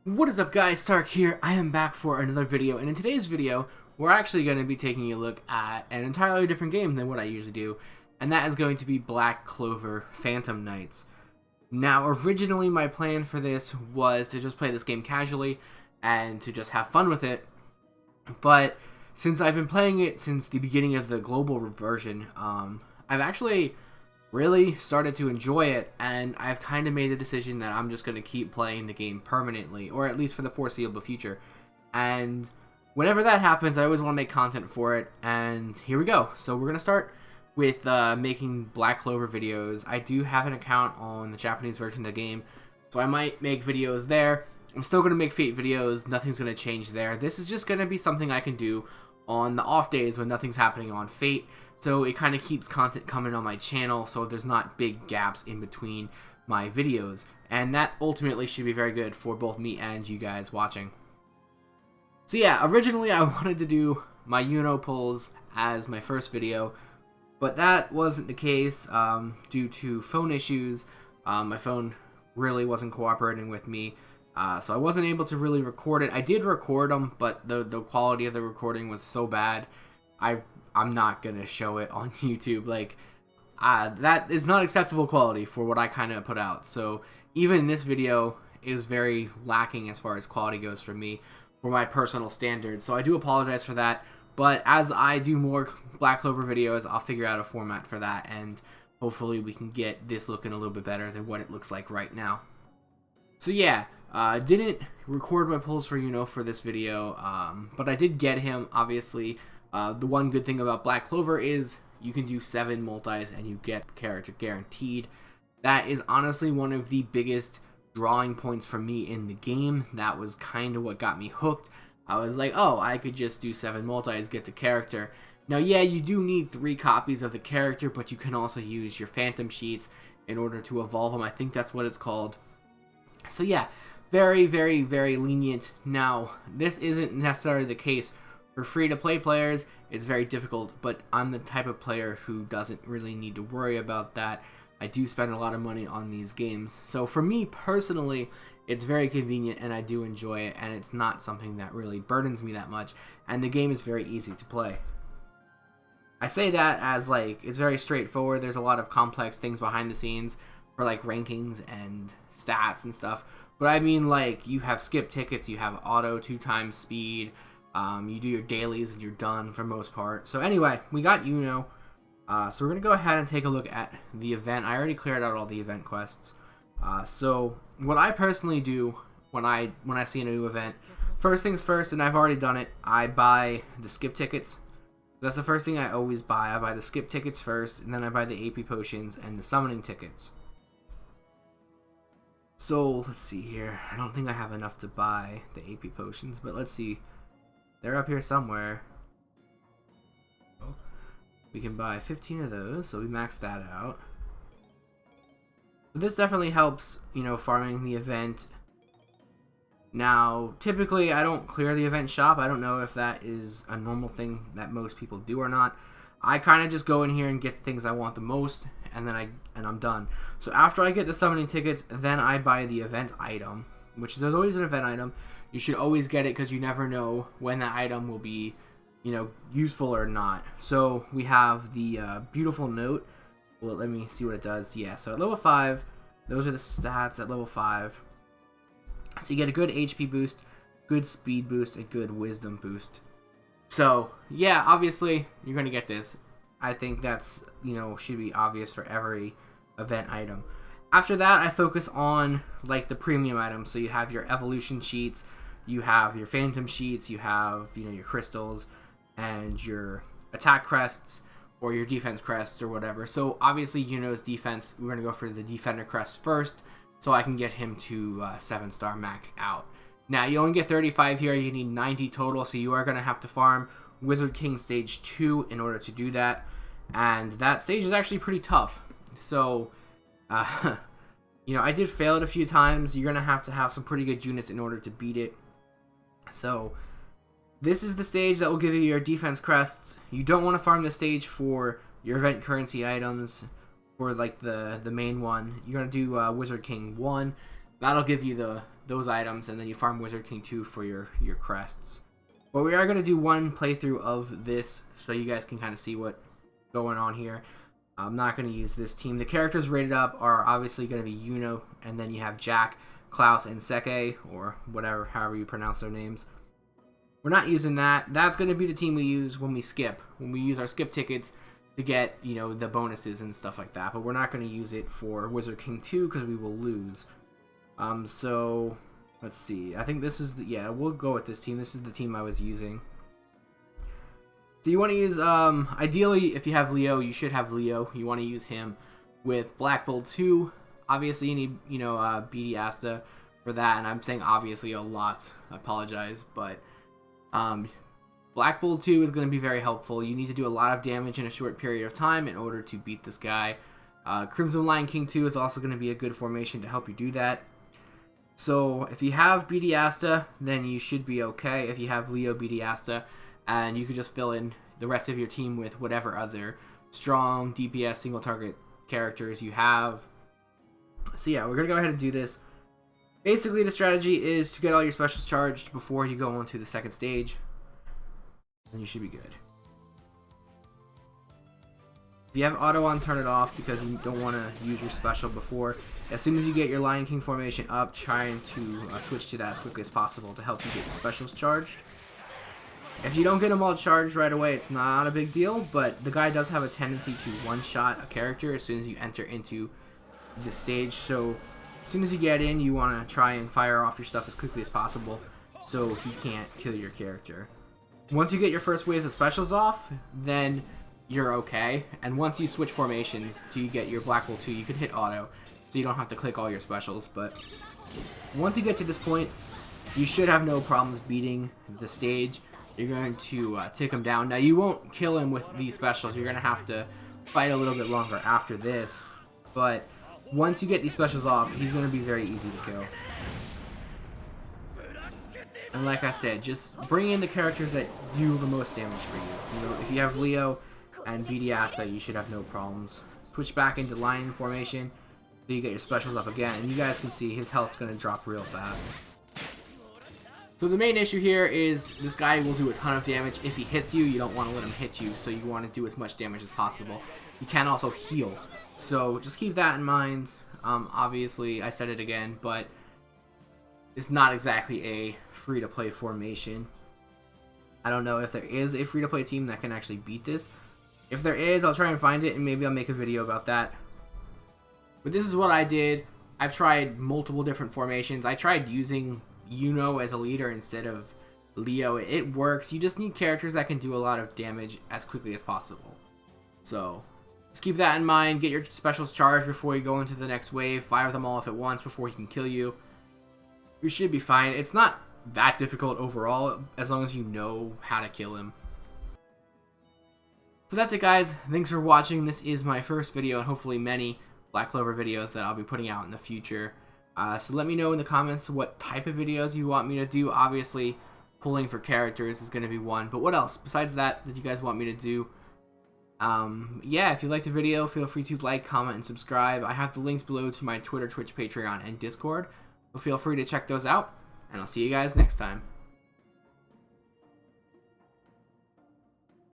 What is up, guys? Stark here. I am back for another video, and in today's video we're actually going to be taking a look at an entirely different game than what I usually do, and that is going to be Black Clover Phantom Knights. Now, originally my plan for this was to just play this game casually and to just have fun with it, but since I've been playing it since the beginning of the global version, I've actually really started to enjoy it, and I've kind of made the decision that I'm just going to keep playing the game permanently, or at least for the foreseeable future. And whenever that happens, I always want to make content for it, and here we go. So we're going to start with making Black Clover videos. I do have an account on the Japanese version of the game, so I might make videos there. I'm still going to make Fate videos. Nothing's going to change there. This is just going to be something I can do on the off days when nothing's happening on Fate, so it kind of keeps content coming on my channel, so there's not big gaps in between my videos, and that ultimately should be very good for both me and you guys watching. So yeah, originally I wanted to do my Yuno pulls as my first video, but that wasn't the case due to phone issues. My phone really wasn't cooperating with me, so I wasn't able to really record it. I did record them, but the quality of the recording was so bad, I'm not gonna show it on YouTube. Like, that is not acceptable quality for what I kind of put out. So even this video is very lacking as far as quality goes for me, for my personal standards. So I do apologize for that. But as I do more Black Clover videos, I'll figure out a format for that, and hopefully we can get this looking a little bit better than what it looks like right now. So yeah, didn't record my pulls for Yuno for this video, but I did get him, obviously. The one good thing about Black Clover is you can do 7 multis and you get the character guaranteed. That is honestly one of the biggest drawing points for me in the game. That was kind of what got me hooked. I was like, oh, I could just do 7 multis, get the character. Now, yeah, you do need 3 copies of the character, but you can also use your phantom sheets in order to evolve them. I think that's what it's called. So yeah, very, very, very lenient. Now, this isn't necessarily the case for free-to-play players. It's very difficult, but I'm the type of player who doesn't really need to worry about that. I do spend a lot of money on these games. So for me personally, it's very convenient and I do enjoy it, and it's not something that really burdens me that much, and the game is very easy to play. I say that as, like, it's very straightforward. There's a lot of complex things behind the scenes for, like, rankings and stats and stuff, but I mean, like, you have skip tickets, you have auto 2x speed, you do your dailies and you're done for most part. So anyway, we got Yuno. So we're going to go ahead and take a look at the event. I already cleared out all the event quests. So what I personally do when I see a new event, first things first, and I've already done it, I buy the skip tickets. That's the first thing I always buy. I buy the skip tickets first, and then I buy the AP potions and the summoning tickets. So let's see here. I don't think I have enough to buy the AP potions, but let's see. They're up here somewhere. We can buy 15 of those, so we max that out. This definitely helps, you know, farming the event. Now, typically I don't clear the event shop. I don't know if that is a normal thing that most people do or not. I kind of just go in here and get the things I want the most, and then I'm done. So after I get the summoning tickets, then I buy the event item, which there's always an event item. You should always get it because you never know when that item will be, you know, useful or not. So we have the beautiful note. Well, let me see what it does. Yeah, so at level 5, those are the stats at level 5. So you get a good HP boost, good speed boost, and good wisdom boost. So yeah, obviously you're going to get this. I think that's, you know, should be obvious for every event item. After that, I focus on, like, the premium items. So you have your evolution sheets, you have your phantom sheets, you have, you know, your crystals, and your attack crests, or your defense crests, or whatever. So obviously, Yuno's defense, we're going to go for the defender crest first, so I can get him to 7-star max out. Now, you only get 35 here, you need 90 total, so you are going to have to farm Wizard King Stage 2 in order to do that. And that stage is actually pretty tough. So, you know, I did fail it a few times. You're going to have some pretty good units in order to beat it. So, this is the stage that will give you your defense crests. You don't want to farm this stage for your event currency items, for, like, the main one. You're going to do Wizard King 1. That'll give you those items, and then you farm Wizard King 2 for your crests. But we are going to do one playthrough of this so you guys can kind of see what's going on here. I'm not going to use this team. The characters rated up are obviously going to be Yuno, and then you have Jack, Klaus, and Seke, or whatever, however you pronounce their names. We're not using that. That's going to be the team we use when we skip. When we use our skip tickets to get, you know, the bonuses and stuff like that. But we're not going to use it for Wizard King 2 because we will lose. So, let's see. I think this is the... Yeah, we'll go with this team. This is the team I was using. So you want to use... ideally, if you have Leo, you should have Leo. You want to use him with Black Bull 2. Obviously, you need, you know, BD Asta for that. And I'm saying obviously a lot. I apologize, but... Black Bull 2 is going to be very helpful. You need to do a lot of damage in a short period of time in order to beat this guy. Crimson Lion King 2 is also going to be a good formation to help you do that. So if you have BD Asta, then you should be okay. If you have Leo BD Asta, and you can just fill in the rest of your team with whatever other strong DPS single target characters you have. So yeah, we're going to go ahead and do this. Basically, the strategy is to get all your specials charged before you go on to the second stage, and you should be good. If you have auto on, turn it off because you don't want to use your special before. As soon as you get your Lion King formation up, trying to switch to that as quickly as possible to help you get your specials charged. If you don't get them all charged right away, it's not a big deal, but the guy does have a tendency to one-shot a character as soon as you enter into the stage, so... As soon as you get in, you want to try and fire off your stuff as quickly as possible so he can't kill your character. Once you get your first wave of specials off, then you're okay. And once you switch formations to get your Black Bull 2, you can hit auto, so you don't have to click all your specials. But once you get to this point, you should have no problems beating the stage. You're going to take him down. Now, you won't kill him with these specials. You're going to have to fight a little bit longer after this. But... once you get these specials off, he's going to be very easy to kill. And like I said, just bring in the characters that do the most damage for you. You know, if you have Leo and BD Asta, you should have no problems. Switch back into Lion formation, so you get your specials up again, and you guys can see his health's going to drop real fast. So the main issue here is this guy will do a ton of damage. If he hits you, you don't want to let him hit you, so you want to do as much damage as possible. He can also heal. So just keep that in mind. Obviously, I said it again, but it's not exactly a free-to-play formation. I don't know if there is a free-to-play team that can actually beat this. If there is, I'll try and find it, and maybe I'll make a video about that. But this is what I did. I've tried multiple different formations. I tried using Yuno as a leader instead of Leo. It works. You just need characters that can do a lot of damage as quickly as possible. So... just keep that in mind. Get your specials charged before you go into the next wave. Fire them all off at once before he can kill you. You should be fine. It's not that difficult overall, as long as you know how to kill him. So that's it, guys. Thanks for watching. This is my first video, and hopefully many Black Clover videos that I'll be putting out in the future. So let me know in the comments what type of videos you want me to do. Obviously, pulling for characters is going to be one. But what else besides that you guys want me to do? Yeah, if you liked the video, feel free to like, comment, and subscribe. I have the links below to my Twitter, Twitch, Patreon, and Discord, so feel free to check those out, and I'll see you guys next time.